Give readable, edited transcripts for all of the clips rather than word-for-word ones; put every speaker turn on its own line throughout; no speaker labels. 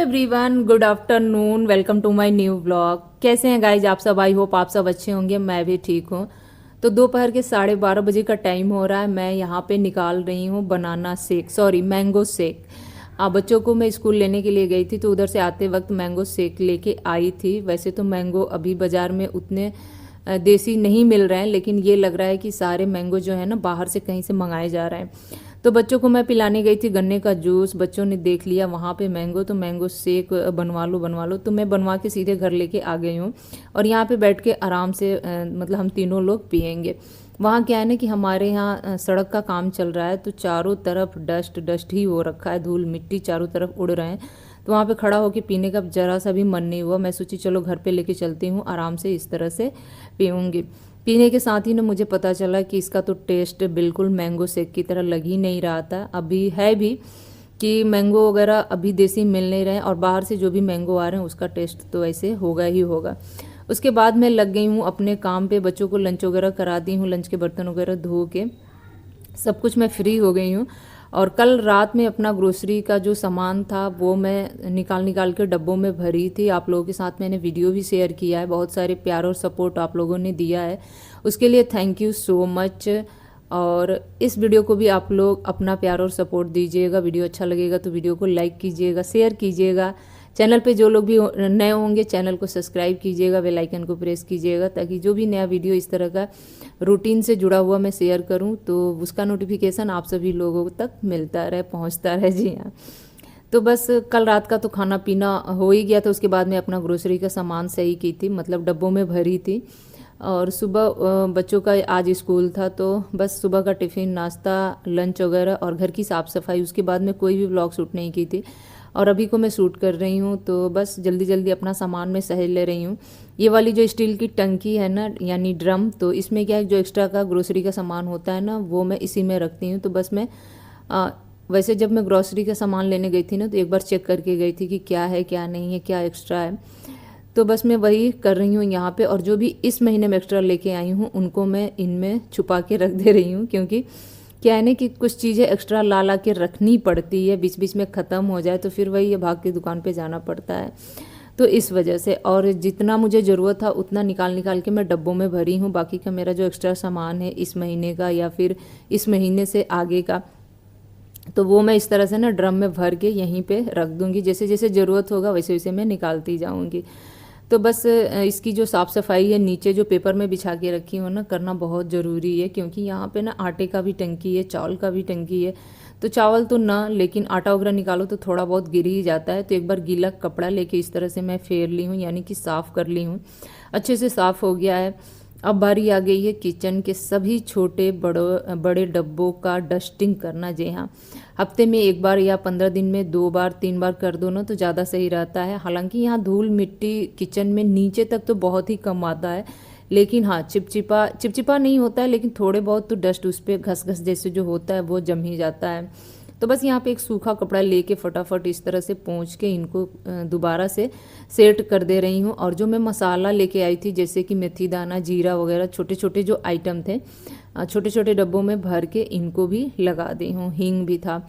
Everyone, good afternoon. Welcome to my new vlog. कैसे हैं guys आप सब? आई होप आप सब अच्छे होंगे। मैं भी ठीक हूँ। तो दोपहर के 12:30 बजे का टाइम हो रहा है। मैं यहाँ पे निकाल रही हूँ banana shake, sorry mango shake. बच्चों को मैं स्कूल लेने के लिए गई थी तो उधर से आते वक्त मैंगो शेक लेके आई थी। वैसे तो मैंगो अभी बाज़ार में उतने देसी नहीं मिल रहे हैं, लेकिन ये लग रहा है कि सारे मैंगो जो है ना बाहर से कहीं से मंगाए जा रहे हैं। तो बच्चों को मैं पिलाने गई थी गन्ने का जूस। बच्चों ने देख लिया वहाँ पे मैंगो, तो मैंगो शेक बनवा लो। तो मैं बनवा के सीधे घर लेके आ गई हूँ और यहाँ पे बैठ के आराम से मतलब हम तीनों लोग पियेंगे। वहाँ क्या है ना कि हमारे यहाँ सड़क का काम चल रहा है, तो चारों तरफ डस्ट डस्ट ही हो रखा है, धूल मिट्टी चारों तरफ उड़ रहे हैं। तो वहाँ पे खड़ा होकर पीने का जरा सा भी मन नहीं हुआ। मैं सोची चलो घर पे लेके चलती हूँ, आराम से इस तरह से पीऊँगी। पीने के साथ ही ना मुझे पता चला कि इसका तो टेस्ट बिल्कुल मैंगो शेक की तरह लग ही नहीं रहा था। अभी है भी कि मैंगो वगैरह अभी देसी मिल नहीं रहे हैं और बाहर से जो भी मैंगो आ रहे हैं उसका टेस्ट तो ऐसे होगा ही होगा। उसके बाद मैं लग गई हूँ अपने काम पे। बच्चों को लंच वगैरह करा दी हूँ, लंच के बर्तन वगैरह धो के सब कुछ मैं फ्री हो गई हूँ। और कल रात में अपना ग्रोसरी का जो सामान था वो मैं निकाल निकाल के डब्बों में भरी थी। आप लोगों के साथ मैंने वीडियो भी शेयर किया है। बहुत सारे प्यार और सपोर्ट आप लोगों ने दिया है, उसके लिए थैंक यू सो मच। और इस वीडियो को भी आप लोग अपना प्यार और सपोर्ट दीजिएगा। वीडियो अच्छा लगेगा तो वीडियो को लाइक कीजिएगा, शेयर कीजिएगा। चैनल पे जो लोग भी नए होंगे चैनल को सब्सक्राइब कीजिएगा, बेल आइकन को प्रेस कीजिएगा, ताकि जो भी नया वीडियो इस तरह का रूटीन से जुड़ा हुआ मैं शेयर करूं तो उसका नोटिफिकेशन आप सभी लोगों तक मिलता रहे, पहुंचता रहे। जी हाँ। तो बस कल रात का तो खाना पीना हो ही गया था। उसके बाद मैं अपना ग्रोसरी का सामान सही की थी, मतलब डब्बों में भरी थी। और सुबह बच्चों का आज स्कूल था, तो बस सुबह का टिफ़िन, नाश्ता, लंच वगैरह और घर की साफ़ सफाई। उसके बाद मैं कोई भी व्लॉग शूट नहीं की थी और अभी को मैं शूट कर रही हूँ। तो बस जल्दी जल्दी अपना सामान मैं सहेज ले रही हूँ। ये वाली जो स्टील की टंकी है ना, यानी ड्रम, तो इसमें क्या है, जो एक्स्ट्रा का ग्रोसरी का सामान होता है ना वो मैं इसी में रखती हूँ। तो बस मैं वैसे जब मैं ग्रोसरी का सामान लेने गई थी ना तो एक बार चेक करके गई थी कि क्या है क्या नहीं है, क्या एक्स्ट्रा है। तो बस मैं वही कर रही हूँ यहाँ पे। और जो भी इस महीने में एक्स्ट्रा लेके आई हूँ उनको मैं इनमें छुपा के रख दे रही हूँ, क्योंकि क्या है ना कि कुछ चीज़ें एक्स्ट्रा ला ला के रखनी पड़ती है, बीच बीच में ख़त्म हो जाए तो फिर वही ये भाग के दुकान पे जाना पड़ता है। तो इस वजह से, और जितना मुझे ज़रूरत था उतना निकाल निकाल के मैं डब्बों में भरी हूँ। बाकी का मेरा जो एक्स्ट्रा सामान है इस महीने का या फिर इस महीने से आगे का, तो वो मैं इस तरह से ना ड्रम में भर के यहीं पे रख दूँगी। जैसे जैसे ज़रूरत होगा वैसे वैसे मैं निकालती जाऊँगी। तो बस इसकी जो साफ़ सफाई है, नीचे जो पेपर में बिछा के रखी हूँ ना, करना बहुत ज़रूरी है, क्योंकि यहाँ पे ना आटे का भी टंकी है, चावल का भी टंकी है। तो चावल तो ना, लेकिन आटा वगैरह निकालो तो थोड़ा बहुत गिर ही जाता है। तो एक बार गीला कपड़ा लेके इस तरह से मैं फेर ली हूँ, यानी कि साफ़ कर ली हूँ। अच्छे से साफ़ हो गया है। अब बारी आ गई है किचन के सभी छोटे बड़े डब्बों का डस्टिंग करना। जी हाँ, हफ्ते में एक बार या 15 दिन में 2 बार 3 बार कर दो ना तो ज़्यादा सही रहता है। हालांकि यहाँ धूल मिट्टी किचन में नीचे तक तो बहुत ही कम आता है, लेकिन हाँ चिपचिपा चिपचिपा नहीं होता है, लेकिन थोड़े बहुत तो डस्ट उस पर घस घस जैसे जो होता है वो जम ही जाता है। तो बस यहाँ पे एक सूखा कपड़ा लेके फटाफट इस तरह से पोंछ के इनको दोबारा से सेट कर दे रही हूँ। और जो मैं मसाला लेके आई थी, जैसे कि मेथी दाना, जीरा वगैरह, छोटे छोटे जो आइटम थे, छोटे छोटे डब्बों में भर के इनको भी लगा दी हूँ। हींग भी था।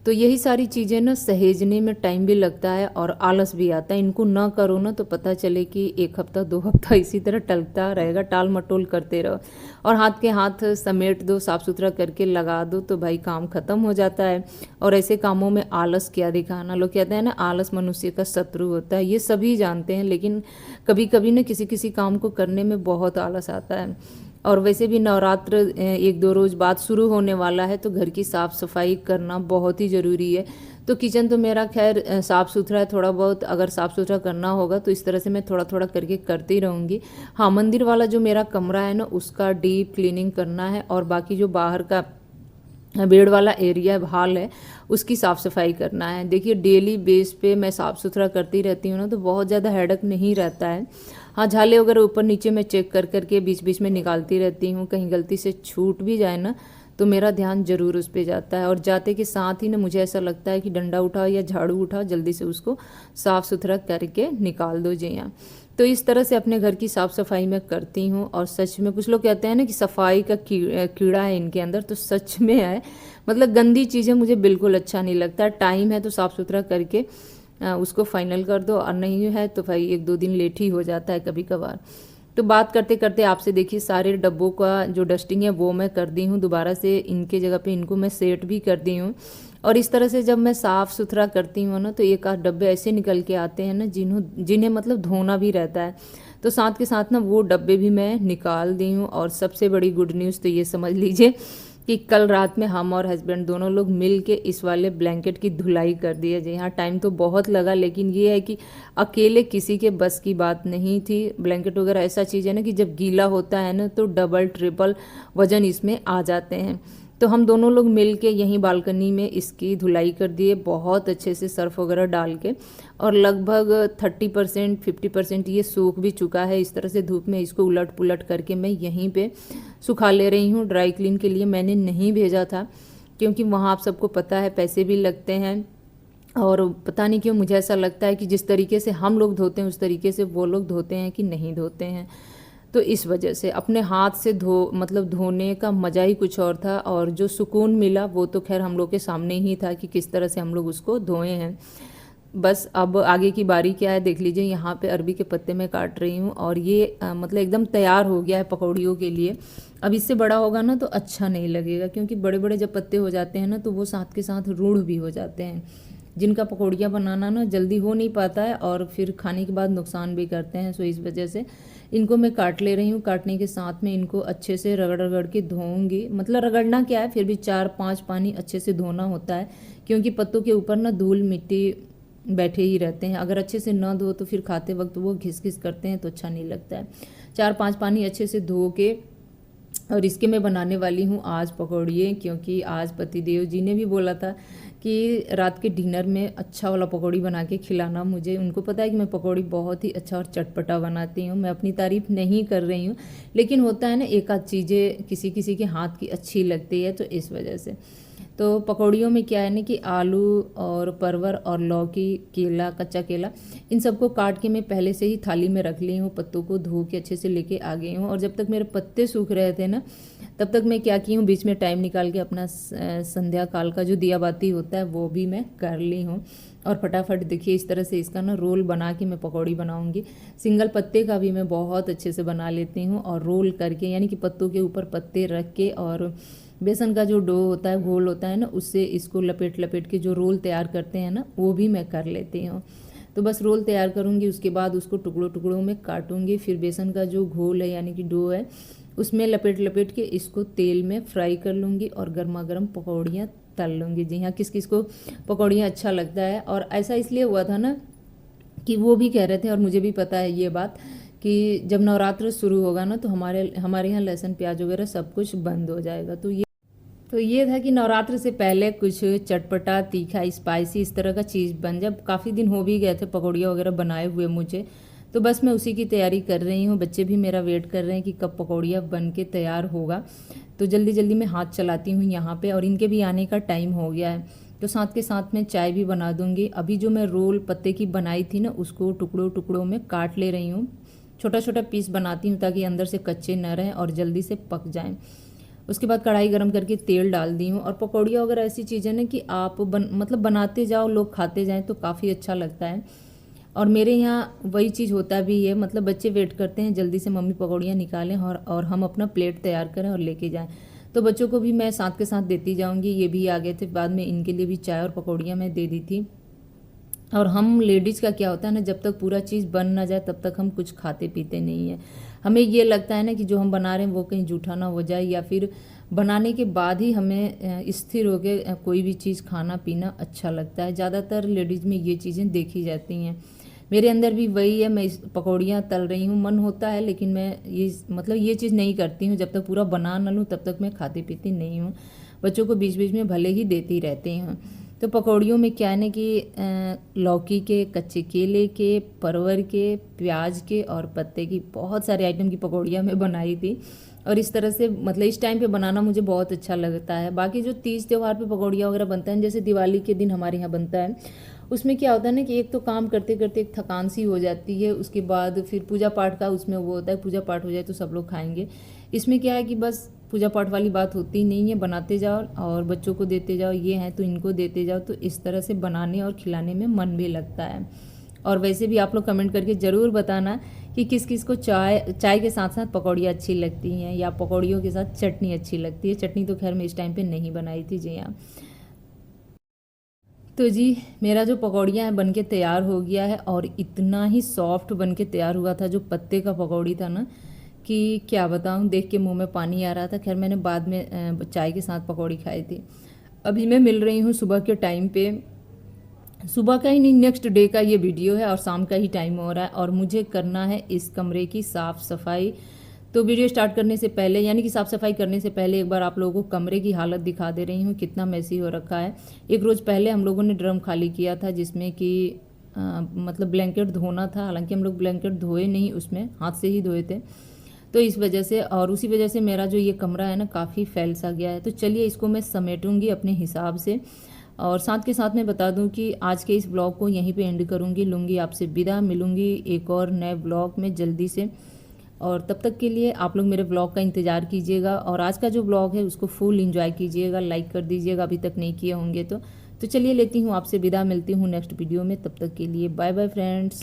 तो यही सारी चीज़ें ना सहेजने में टाइम भी लगता है और आलस भी आता है। इनको ना करो ना तो पता चले कि 1 हफ्ता 2 हफ्ता इसी तरह टलता रहेगा, टाल मटोल करते रहो। और हाथ के हाथ समेट दो, साफ़ सुथरा करके लगा दो तो भाई काम ख़त्म हो जाता है। और ऐसे कामों में आलस क्या दिखाना। लोग कहते हैं ना आलस मनुष्य का शत्रु होता है, ये सभी जानते हैं, लेकिन कभी कभी ना किसी किसी काम को करने में बहुत आलस आता है। और वैसे भी नवरात्र 1-2 रोज़ बाद शुरू होने वाला है, तो घर की साफ़ सफाई करना बहुत ही ज़रूरी है। तो किचन तो मेरा खैर साफ़ सुथरा है। थोड़ा बहुत अगर साफ़ सुथरा करना होगा तो इस तरह से मैं थोड़ा थोड़ा करके करती रहूँगी। हाँ, मंदिर वाला जो मेरा कमरा है ना उसका डीप क्लीनिंग करना है, और बाकी जो बाहर का बेड वाला एरिया हॉल है उसकी साफ़ सफाई करना है। देखिए डेली बेस पे मैं साफ़ सुथरा करती रहती हूँ ना, तो बहुत ज़्यादा हेडक नहीं रहता है। हाँ, झाले वगैरह ऊपर नीचे मैं चेक कर करके बीच बीच में निकालती रहती हूँ। कहीं गलती से छूट भी जाए ना तो मेरा ध्यान ज़रूर उस पर जाता है। और जाते के साथ ही ना मुझे ऐसा लगता है कि डंडा उठाओ या झाड़ू उठाओ, जल्दी से उसको साफ़ सुथरा करके निकाल दो। जी हाँ। तो इस तरह से अपने घर की साफ़ सफाई मैं करती हूँ। और सच में कुछ लोग कहते हैं ना कि सफाई का कीड़ा है इनके अंदर, तो सच में है। मतलब गंदी चीज़ें मुझे बिल्कुल अच्छा नहीं लगता। टाइम है तो साफ़ सुथरा करके उसको फाइनल कर दो, और नहीं है तो भाई 1-2 दिन लेट ही हो जाता है कभी कभार। तो बात करते करते आपसे देखिए सारे डब्बों का जो डस्टिंग है वो मैं कर दी हूँ, दोबारा से इनके जगह पे इनको मैं सेट भी कर दी हूँ। और इस तरह से जब मैं साफ़ सुथरा करती हूँ ना, तो एक आध डब्बे ऐसे निकल के आते हैं ना जिन्हें मतलब धोना भी रहता है। तो साथ के साथ ना वो डब्बे भी मैं निकाल दी हूँ। और सबसे बड़ी गुड न्यूज़ तो ये समझ लीजिए कि कल रात में हम और हस्बैंड दोनों लोग मिल के इस वाले ब्लैंकेट की धुलाई कर दी है। जी हाँ, टाइम तो बहुत लगा, लेकिन ये है कि अकेले किसी के बस की बात नहीं थी। ब्लैंकेट वगैरह ऐसा चीज़ है ना कि जब गीला होता है ना तो डबल ट्रिपल वजन इसमें आ जाते हैं। तो हम दोनों लोग मिल के यहीं बालकनी में इसकी धुलाई कर दिए बहुत अच्छे से सर्फ वगैरह डाल के। और लगभग 30% 50% ये सूख भी चुका है। इस तरह से धूप में इसको उलट पुलट करके मैं यहीं पे सुखा ले रही हूँ। ड्राई क्लीन के लिए मैंने नहीं भेजा था, क्योंकि वहाँ आप सबको पता है पैसे भी लगते हैं। और पता नहीं क्यों मुझे ऐसा लगता है कि जिस तरीके से हम लोग धोते हैं उस तरीके से वो लोग धोते हैं कि नहीं धोते हैं। तो इस वजह से अपने हाथ से धोने का मज़ा ही कुछ और था। और जो सुकून मिला वो तो खैर हम लोग के सामने ही था कि किस तरह से हम लोग उसको धोए हैं। बस अब आगे की बारी क्या है देख लीजिए। यहाँ पे अरबी के पत्ते मैं काट रही हूँ, और ये मतलब एकदम तैयार हो गया है पकौड़ियों के लिए। अब इससे बड़ा होगा ना तो अच्छा नहीं लगेगा, क्योंकि बड़े बड़े जब पत्ते हो जाते हैं ना तो वो साथ के साथ रूढ़ भी हो जाते हैं, जिनका पकौड़ियाँ बनाना ना जल्दी हो नहीं पाता है और फिर खाने के बाद नुकसान भी करते हैं। सो इस वजह से इनको मैं काट ले रही हूँ। काटने के साथ में इनको अच्छे से रगड़ रगड़ के धोऊंगी। मतलब रगड़ना क्या है, फिर भी 4-5 पानी अच्छे से धोना होता है, क्योंकि पत्तों के ऊपर ना धूल मिट्टी बैठे ही रहते हैं। अगर अच्छे से ना धो तो फिर खाते वक्त वो घिस घिस करते हैं तो अच्छा नहीं लगता है। 4-5 पानी अच्छे से धो के और इसके मैं बनाने वाली हूँ आज पकौड़िए, क्योंकि आज पतिदेव जी ने भी बोला था कि रात के डिनर में अच्छा वाला पकौड़ी बना के खिलाना मुझे। उनको पता है कि मैं पकौड़ी बहुत ही अच्छा और चटपटा बनाती हूँ। मैं अपनी तारीफ़ नहीं कर रही हूँ, लेकिन होता है ना एक आध चीज़ें किसी किसी के हाथ की अच्छी लगती है, तो इस वजह से। तो पकौड़ियों में क्या है ना कि आलू और परवर और लौकी, केला, कच्चा केला, इन सबको काट के मैं पहले से ही थाली में रख ली हूँ। पत्तों को धो के अच्छे से लेके आ गई हूँ। और जब तक मेरे पत्ते सूख रहे थे ना, तब तक मैं क्या की हूँ, बीच में टाइम निकाल के अपना संध्या काल का जो दिया बाती होता है वो भी मैं कर ली हूँ। और फटाफट देखिए इस तरह से इसका ना रोल बना के मैं पकौड़ी बनाऊंगी। सिंगल पत्ते का भी मैं बहुत अच्छे से बना लेती हूँ, और रोल करके यानी कि पत्तों के ऊपर पत्ते रख के और बेसन का जो डो होता है, घोल होता है ना, उससे इसको लपेट लपेट के जो रोल तैयार करते हैं ना, वो भी मैं कर लेती हूँ। तो बस रोल तैयार करूँगी, उसके बाद उसको टुकड़ों टुकड़ों में काटूंगी। फिर बेसन का जो घोल है यानी कि डो है, उसमें लपेट लपेट के इसको तेल में फ्राई कर लूँगी और गर्मा गर्म पकौड़ियाँ तल लूँगी। जी हाँ, किस किस को पकौड़ियाँ अच्छा लगता है। और ऐसा इसलिए हुआ था ना कि वो भी कह रहे थे, और मुझे भी पता है ये बात, कि जब नवरात्र शुरू होगा ना तो हमारे यहाँ लहसुन प्याज वगैरह सब कुछ बंद हो जाएगा। तो ये था कि नवरात्र से पहले कुछ चटपटा तीखा स्पाइसी इस तरह का चीज़ बन। जब काफ़ी दिन हो भी गए थे पकौड़ियाँ वगैरह बनाए हुए मुझे, तो बस मैं उसी की तैयारी कर रही हूँ। बच्चे भी मेरा वेट कर रहे हैं कि कब पकौड़ियाँ बन के तैयार होगा। तो जल्दी जल्दी मैं हाथ चलाती हूँ यहाँ पे, और इनके भी आने का टाइम हो गया है। तो साथ के साथ मैं चाय भी बना दूँगी। अभी जो मैं रोल पत्ते की बनाई थी ना, उसको टुकड़ों टुकड़ों में काट ले रही हूँ। छोटा छोटा पीस बनाती हूँ ताकि अंदर से कच्चे न रहें और जल्दी से पक जाएँ। उसके बाद कढ़ाई गरम करके तेल डाल दी हूँ। और पकौड़ियाँ वगैरह ऐसी चीज़ें ना कि आप मतलब बनाते जाओ, लोग खाते जाएं तो काफ़ी अच्छा लगता है। और मेरे यहाँ वही चीज़ होता भी है, मतलब बच्चे वेट करते हैं जल्दी से मम्मी पकौड़ियाँ निकालें और हम अपना प्लेट तैयार करें और लेके जाएं। तो बच्चों को भी मैं साथ के साथ देती जाऊँगी। ये भी आ गए थे, बाद में इनके लिए भी चाय और पकौड़ियाँ मैं दे दी थी। और हम लेडीज़ का क्या होता है ना, जब तक पूरा चीज़ बन ना जाए तब तक हम कुछ खाते पीते नहीं हैं। हमें ये लगता है ना कि जो हम बना रहे हैं वो कहीं जूठा ना हो जाए, या फिर बनाने के बाद ही हमें स्थिर होकर कोई भी चीज़ खाना पीना अच्छा लगता है। ज़्यादातर लेडीज़ में ये चीज़ें देखी जाती हैं। मेरे अंदर भी वही है। मैं पकौड़ियाँ तल रही हूँ, मन होता है, लेकिन मैं ये चीज़ नहीं करती हूँ। जब तक पूरा बना ना लूँ तब तक मैं खाती पीती नहीं हूँ। बच्चों को बीच बीच में भले ही देती रहती हूँ। तो पकौड़ियों में क्या है ना कि लौकी के, कच्चे केले के, परवर के, प्याज के और पत्ते की बहुत सारे आइटम की पकौड़ियाँ मैं बनाई थी। और इस तरह से मतलब इस टाइम पे बनाना मुझे बहुत अच्छा लगता है। बाकी जो तीज त्यौहार पे पकौड़ियाँ वगैरह बनता है, जैसे दिवाली के दिन हमारे यहाँ बनता है, उसमें क्या होता है ना कि एक तो काम करते करते एक थकान सी हो जाती है। उसके बाद फिर पूजा पाठ का उसमें वो होता है, पूजा पाठ हो जाए तो सब लोग खाएंगे। इसमें क्या है कि बस पूजा पाठ वाली बात होती नहीं है, बनाते जाओ और बच्चों को देते जाओ, ये हैं तो इनको देते जाओ, तो इस तरह से बनाने और खिलाने में मन भी लगता है। और वैसे भी आप लोग कमेंट करके ज़रूर बताना कि किस किस को चाय के साथ साथ पकौड़ियाँ अच्छी लगती हैं या पकौड़ियों के साथ चटनी अच्छी लगती है। चटनी तो खैर मैं इस टाइम पे नहीं बनाई थी जी हाँ। तो जी मेरा जो पकौड़ियाँ हैं बन के तैयार हो गया है और इतना ही सॉफ्ट बन के तैयार हुआ था, जो पत्ते का पकौड़ी था ना कि क्या बताऊँ, देख के मुंह में पानी आ रहा था। खैर मैंने बाद में चाय के साथ पकौड़ी खाई थी। अभी मैं मिल रही हूँ सुबह के टाइम पे, सुबह का ही नहीं नेक्स्ट डे का ये वीडियो है और शाम का ही टाइम हो रहा है और मुझे करना है इस कमरे की साफ़ सफाई। तो वीडियो स्टार्ट करने से पहले यानी कि साफ़ सफाई करने से पहले एक बार आप लोगों को कमरे की हालत दिखा दे रही हूँ, कितना मैसी हो रखा है। एक रोज़ पहले हम लोगों ने ड्रम खाली किया था जिसमें कि मतलब ब्लैंकेट धोना था, हालांकि हम लोग ब्लैंकेट धोए नहीं, उसमें हाथ से ही धोए थे। तो इस वजह से और उसी वजह से मेरा जो ये कमरा है ना काफ़ी फैल सा गया है। तो चलिए इसको मैं समेटूंगी अपने हिसाब से। और साथ के साथ मैं बता दूं कि आज के इस ब्लॉग को यहीं पे एंड करूंगी, लूँगी आपसे विदा, मिलूंगी एक और नए ब्लॉग में जल्दी से। और तब तक के लिए आप लोग मेरे ब्लॉग का इंतज़ार कीजिएगा और आज का जो ब्लॉग है उसको फुल एंजॉय कीजिएगा, लाइक कर दीजिएगा अभी तक नहीं किए होंगे तो चलिए लेती हूँ आपसे विदा, मिलती हूँ नेक्स्ट वीडियो में। तब तक के लिए बाय बाय फ्रेंड्स।